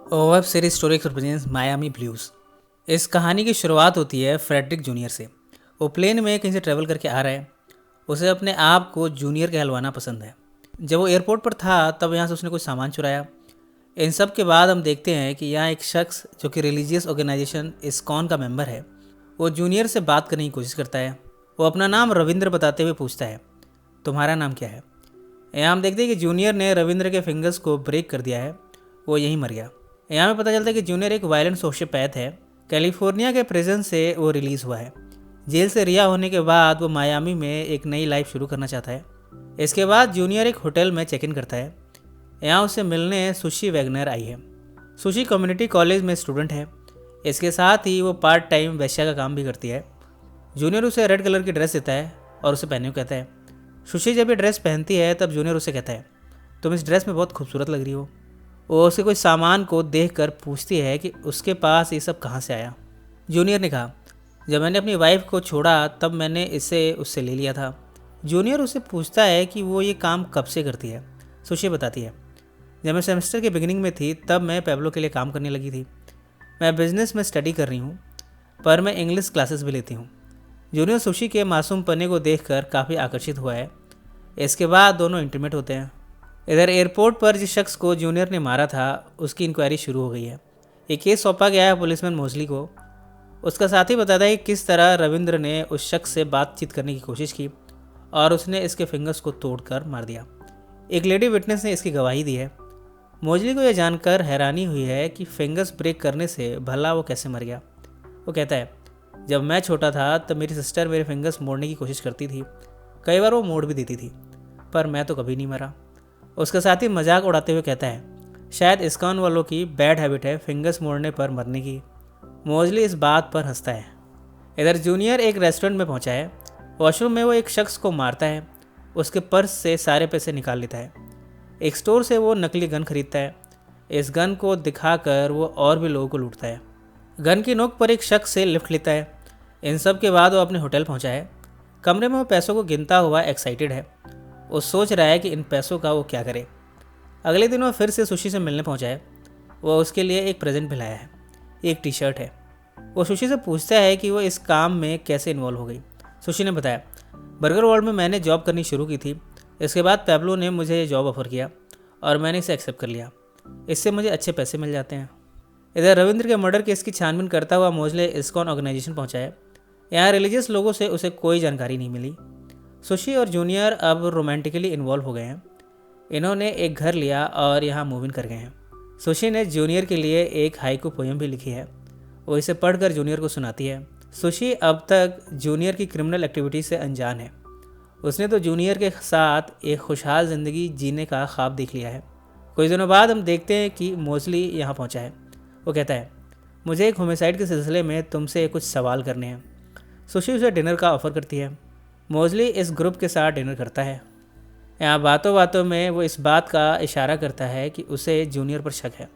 Web series story presence Miami blues. इस कहानी की शुरुआत होती है फ्रेडरिक जूनियर से। वो प्लेन में कहीं से ट्रैवल करके आ रहा है। उसे अपने आप को जूनियर कहलवाना पसंद है। जब वो एयरपोर्ट पर था तब यहाँ से उसने कुछ सामान चुराया। इन सब के बाद हम देखते हैं कि यहाँ एक शख्स जो कि रिलीजियस ऑर्गेनाइजेशन इस्कॉन का मेंबर है, वो जूनियर से बात करने की कोशिश करता है। वो अपना नाम रविंद्र बताते हुए पूछता है, तुम्हारा नाम क्या है? यहाँ हम देखते हैं कि जूनियर ने रविंद्र के फिंगर्स को ब्रेक कर दिया है। वो यहीं मर गया। यहाँ में पता चलता है कि जूनियर एक वायलेंट सोशियोपैथ है। कैलिफोर्निया के प्रिजन से वो रिलीज़ हुआ है। जेल से रिहा होने के बाद वो मायामी में एक नई लाइफ शुरू करना चाहता है। इसके बाद जूनियर एक होटल में चेक इन करता है। यहाँ उससे मिलने सुशी वैगनर आई है। सुशी कम्युनिटी कॉलेज में स्टूडेंट है। इसके साथ ही वो पार्ट टाइम वेश्या का काम भी करती है। जूनियर उसे रेड कलर की ड्रेस देता है और उसे पहनने को कहता है। सुशी जब ये ड्रेस पहनती है तब जूनियर उसे कहता है, तुम इस ड्रेस में बहुत खूबसूरत लग रही हो। वो उसके कोई सामान को देखकर पूछती है कि उसके पास ये सब कहाँ से आया। जूनियर ने कहा, जब मैंने अपनी वाइफ को छोड़ा तब मैंने इसे उससे ले लिया था। जूनियर उसे पूछता है कि वो ये काम कब से करती है। सुशी बताती है, जब मैं सेमेस्टर के बिगिनिंग में थी तब मैं पैब्लो के लिए काम करने लगी थी। मैं बिजनेस में स्टडी कर रही हूँ, पर मैं इंग्लिश क्लासेस भी लेती हूँ। जूनियर सुशी के मासूम पन्ने को देखकर काफ़ी आकर्षित हुआ है। इसके बाद दोनों इंटीमेट होते हैं। इधर एयरपोर्ट पर जिस शख्स को जूनियर ने मारा था उसकी इंक्वायरी शुरू हो गई है। ये केस सौंपा गया है पुलिसमैन मोजली को। उसका साथी बताता है कि किस तरह रविंद्र ने उस शख्स से बातचीत करने की कोशिश की और उसने इसके फिंगर्स को तोड़कर मार दिया। एक लेडी विटनेस ने इसकी गवाही दी है। मोजली को यह जानकर हैरानी हुई है कि फिंगर्स ब्रेक करने से भला वो कैसे मर गया। वो कहता है, जब मैं छोटा था तब मेरी सिस्टर मेरे फिंगर्स मोड़ने की कोशिश करती थी। कई बार वो मोड़ भी देती थी, पर मैं तो कभी नहीं मरा। उसका साथी मजाक उड़ाते हुए कहता है, शायद इस्कॉन वालों की बैड हैबिट है फिंगर्स मोड़ने पर मरने की। मोजली इस बात पर हंसता है। इधर जूनियर एक रेस्टोरेंट में पहुंचा है। वॉशरूम में वो एक शख्स को मारता है। उसके पर्स से सारे पैसे निकाल लेता है। एक स्टोर से वो नकली गन खरीदता है। इस गन को दिखाकर वो और भी लोगों को लूटता है। गन की नोक पर एक शख्स से लिफ्ट लेता है। इन सब के बाद वो अपने होटल पहुंचा है। कमरे में वो पैसों को गिनता हुआ एक्साइटेड है। वो सोच रहा है कि इन पैसों का वो क्या करे। अगले दिन वो फिर से सुशी से मिलने पहुंचा है। वो उसके लिए एक प्रेजेंट भी लाया है। एक टी शर्ट है। वो सुशी से पूछता है कि वो इस काम में कैसे इन्वॉल्व हो गई। सुशी ने बताया, बर्गर वर्ल्ड में मैंने जॉब करनी शुरू की थी। इसके बाद पैब्लो ने मुझे ये जॉब ऑफर किया और मैंने इसे एक्सेप्ट कर लिया। इससे मुझे अच्छे पैसे मिल जाते हैं। इधर रविंद्र के मर्डर केस की छानबीन करता हुआ मोजले इस्कॉन ऑर्गेनाइजेशन पहुंचा है। यहाँ रिलीजियस लोगों से उसे कोई जानकारी नहीं मिली। सुशी और जूनियर अब रोमांटिकली इन्वॉल्व हो गए हैं। इन्होंने एक घर लिया और यहाँ मूव इन कर गए हैं। सुशी ने जूनियर के लिए एक हाइकू पोएम भी लिखी है। वो इसे पढ़कर जूनियर को सुनाती है। सुशी अब तक जूनियर की क्रिमिनल एक्टिविटी से अनजान है। उसने तो जूनियर के साथ एक खुशहाल ज़िंदगी जीने का ख्वाब देख लिया है। कुछ दिनों बाद हम देखते हैं कि मोजली यहाँ पहुँचा है। वो कहता है, मुझे एक होमिसाइड के सिलसिले में तुमसे कुछ सवाल करने हैं। सुशी उसे डिनर का ऑफ़र करती है। मोजली इस ग्रुप के साथ डिनर करता है। यहाँ बातों बातों में वो इस बात का इशारा करता है कि उसे जूनियर पर शक है।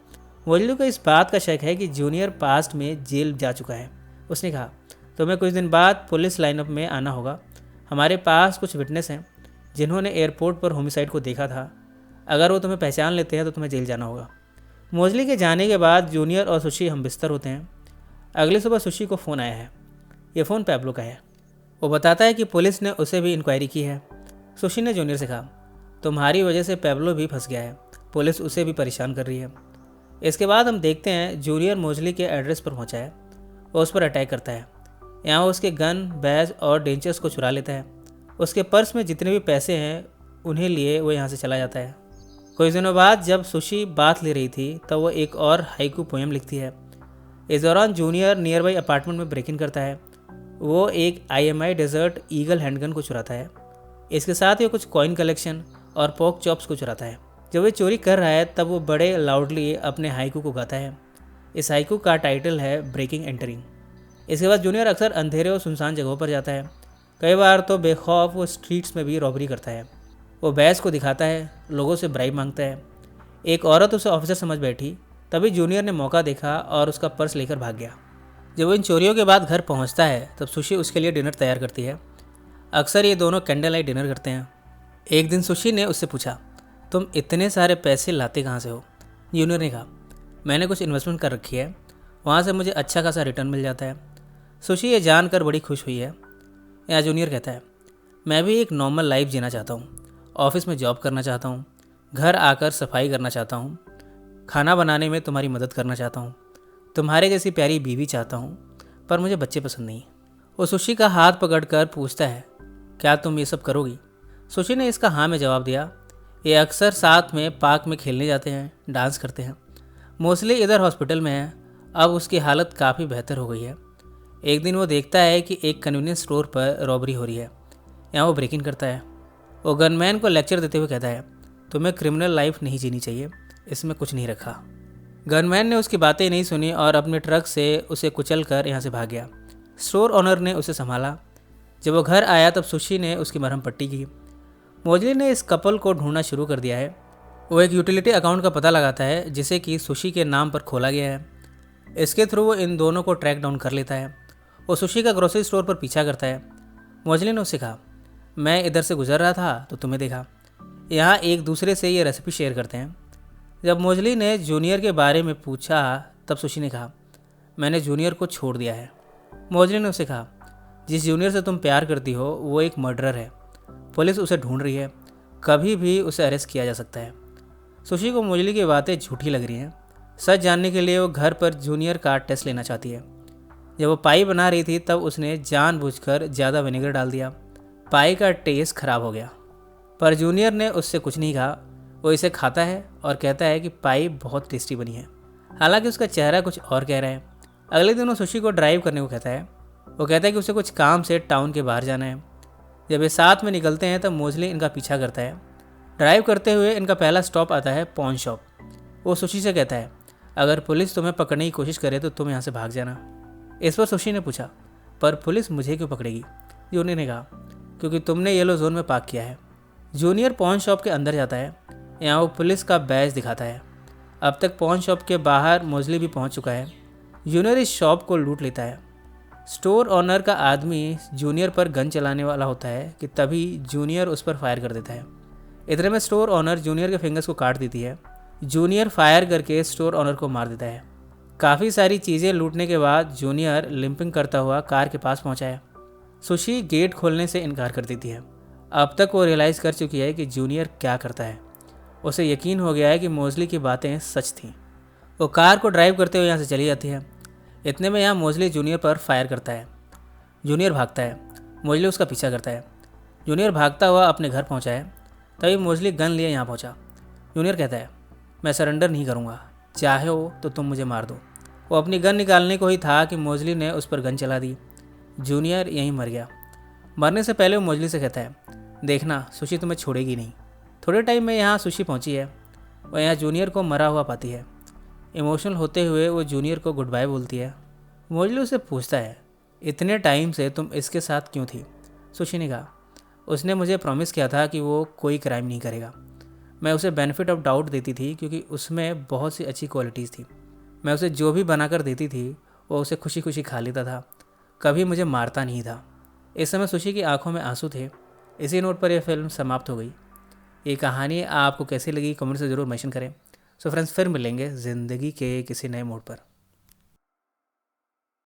मोजली को इस बात का शक है कि जूनियर पास्ट में जेल जा चुका है। उसने कहा, तुम्हें कुछ दिन बाद पुलिस लाइनअप में आना होगा। हमारे पास कुछ विटनेस हैं जिन्होंने एयरपोर्ट पर होमिसाइड को देखा था। अगर वो तुम्हें पहचान लेते हैं तो तुम्हें जेल जाना होगा। मोजली के जाने के बाद जूनियर और सुशी हम बिस्तर होते हैं। अगली सुबह सुशी को फ़ोन आया है। ये फ़ोन पैब्लो का है। वो बताता है कि पुलिस ने उसे भी इंक्वायरी की है। सुशी ने जूनियर से कहा, तुम्हारी वजह से पैब्लो भी फंस गया है। पुलिस उसे भी परेशान कर रही है। इसके बाद हम देखते हैं जूनियर मोजली के एड्रेस पर पहुंचा है। वो उस पर अटैक करता है। यहाँ वो उसके गन, बैज और डेंचर्स को चुरा लेता है। उसके पर्स में जितने भी पैसे हैं उन्हें लिए वो यहाँ से चला जाता है। कुछ दिनों बाद जब सुशी बात ले रही थी तब वो एक और हाइकू पोएम लिखती है। इस दौरान जूनियर नियर बाई अपार्टमेंट में ब्रेक इन करता है। वो एक IMI डेजर्ट ईगल हैंडगन को चुराता है। इसके साथ ही कुछ कॉइन कलेक्शन और पोक चॉप्स को चुराता है। जब वो चोरी कर रहा है तब वो बड़े लाउडली अपने हाइकू को गाता है। इस हाइकू का टाइटल है ब्रेकिंग एंटरिंग। इसके बाद जूनियर अक्सर अंधेरे और सुनसान जगहों पर जाता है। कई बार तो बेखौफ वो स्ट्रीट्स में भी रॉबरी करता है। वो बैच को दिखाता है, लोगों से ब्राइब मांगता है। एक औरत उसे ऑफिसर समझ बैठी। तभी जूनियर ने मौका देखा और उसका पर्स लेकर भाग गया। जब वो इन चोरियों के बाद घर पहुंचता है तब सुशी उसके लिए डिनर तैयार करती है। अक्सर ये दोनों कैंडल लाइट डिनर करते हैं। एक दिन सुशी ने उससे पूछा, तुम इतने सारे पैसे लाते कहाँ से हो? जूनियर ने कहा, मैंने कुछ इन्वेस्टमेंट कर रखी है, वहाँ से मुझे अच्छा खासा रिटर्न मिल जाता है। सुशी ये जानकर बड़ी खुश हुई है। यहाँ जूनियर कहता है, मैं भी एक नॉर्मल लाइफ जीना चाहता हूँ, ऑफिस में जॉब करना चाहता हूँ, घर आकर सफाई करना चाहता हूँ, खाना बनाने में तुम्हारी मदद करना चाहता हूँ, तुम्हारे जैसी प्यारी बीवी चाहता हूँ, पर मुझे बच्चे पसंद नहीं। वो सुशी का हाथ पकड़कर पूछता है, क्या तुम ये सब करोगी? सुशी ने इसका हाँ में जवाब दिया। ये अक्सर साथ में पार्क में खेलने जाते हैं, डांस करते हैं। मोस्टली इधर हॉस्पिटल में है, अब उसकी हालत काफ़ी बेहतर हो गई है। एक दिन वो देखता है कि एक कन्वीनियंस स्टोर पर रॉबरी हो रही है। यहाँ वो ब्रेक इन करता है। वो गनमैन को लेक्चर देते हुए कहता है, तुम्हें क्रिमिनल लाइफ नहीं जीनी चाहिए, इसमें कुछ नहीं रखा। गनमैन ने उसकी बातें नहीं सुनी और अपने ट्रक से उसे कुचल कर यहाँ से भाग गया। स्टोर ओनर ने उसे संभाला। जब वो घर आया तब सुशी ने उसकी मरहम पट्टी की। मोजली ने इस कपल को ढूंढना शुरू कर दिया है। वो एक यूटिलिटी अकाउंट का पता लगाता है जिसे कि सुशी के नाम पर खोला गया है। इसके थ्रू वो इन दोनों को ट्रैक डाउन कर लेता है। वो सुशी का ग्रोसरी स्टोर पर पीछा करता है। मोजली ने उससे कहा, मैं इधर से गुजर रहा था तो तुम्हें देखा। यहाँ एक दूसरे से ये रेसिपी शेयर करते हैं। जब मोजली ने जूनियर के बारे में पूछा तब सुशी ने कहा, मैंने जूनियर को छोड़ दिया है। मोजली ने उसे कहा, जिस जूनियर से तुम प्यार करती हो वो एक मर्डरर है, पुलिस उसे ढूंढ रही है, कभी भी उसे अरेस्ट किया जा सकता है। सुशी को मोजली की बातें झूठी लग रही हैं। सच जानने के लिए वो घर पर जूनियर का टेस्ट लेना चाहती है। जब वो पाई बना रही थी तब उसने जानबूझकर ज़्यादा विनेगर डाल दिया। पाई का टेस्ट खराब हो गया, पर जूनियर ने उससे कुछ नहीं कहा। वो इसे खाता है और कहता है कि पाई बहुत टेस्टी बनी है, हालांकि उसका चेहरा कुछ और कह रहा है। अगले दिन वो सुशी को ड्राइव करने को कहता है। वो कहता है कि उसे कुछ काम से टाउन के बाहर जाना है। जब ये साथ में निकलते हैं तब मोजली इनका पीछा करता है। ड्राइव करते हुए इनका पहला स्टॉप आता है पॉन शॉप। वो सुशी से कहता है, अगर पुलिस तुम्हें पकड़ने की कोशिश करे तो तुम यहाँ से भाग जाना। इस पर सुशी ने पूछा, पर पुलिस मुझे क्यों पकड़ेगी? जूनियर ने कहा, क्योंकि तुमने येलो जोन में पार्क किया है। जूनियर पॉन शॉप के अंदर जाता है। यहाँ वो पुलिस का बैज दिखाता है। अब तक पॉन शॉप के बाहर मोजली भी पहुँच चुका है। जूनियर इस शॉप को लूट लेता है। स्टोर ओनर का आदमी जूनियर पर गन चलाने वाला होता है कि तभी जूनियर उस पर फायर कर देता है। इतने में स्टोर ओनर जूनियर के फिंगर्स को काट देती है। जूनियर फायर करके स्टोर ओनर को मार देता है। काफ़ी सारी चीज़ें लूटने के बाद जूनियर लिंपिंग करता हुआ कार के पास पहुंचा है। सुशी गेट खोलने से इनकार कर देती है। अब तक वो रियलाइज़ कर चुकी है कि जूनियर क्या करता है। उसे यकीन हो गया है कि मोजली की बातें सच थीं। वो कार को ड्राइव करते हुए यहाँ से चली जाती है। इतने में यहाँ मोजली जूनियर पर फायर करता है। जूनियर भागता है। मोजली उसका पीछा करता है। जूनियर भागता हुआ अपने घर पहुँचा है। तभी मोजली गन लिए यहाँ पहुँचा। जूनियर कहता है, मैं सरेंडर नहीं करूँगा, चाहे हो तो तुम मुझे मार दो। वो अपनी गन निकालने को ही था कि मोजली ने उस पर गन चला दी। जूनियर यहीं मर गया। मरने से पहले वो मोजली से कहता है, देखना सुशी तुम्हें छोड़ेगी नहीं। थोड़े टाइम में यहाँ सुशी पहुँची है। वह यहाँ जूनियर को मरा हुआ पाती है। इमोशनल होते हुए वो जूनियर को गुड बाय बोलती है। मोजली उसे पूछता है, इतने टाइम से तुम इसके साथ क्यों थी? सुशी ने कहा, उसने मुझे प्रॉमिस किया था कि वो कोई क्राइम नहीं करेगा। मैं उसे बेनिफिट ऑफ डाउट देती थी क्योंकि उसमें बहुत सी अच्छी क्वालिटीज़ थी। मैं उसे जो भी बनाकर देती थी वो उसे खुशी खुशी खा लेता था, कभी मुझे मारता नहीं था। इस समय सुशी की आंखों में आंसू थे। इसी नोट पर यह फिल्म समाप्त हो गई। ये कहानी आपको कैसी लगी कमेंट से ज़रूर मेंशन करें। सो फ्रेंड्स, फिर मिलेंगे ज़िंदगी के किसी नए मोड़ पर।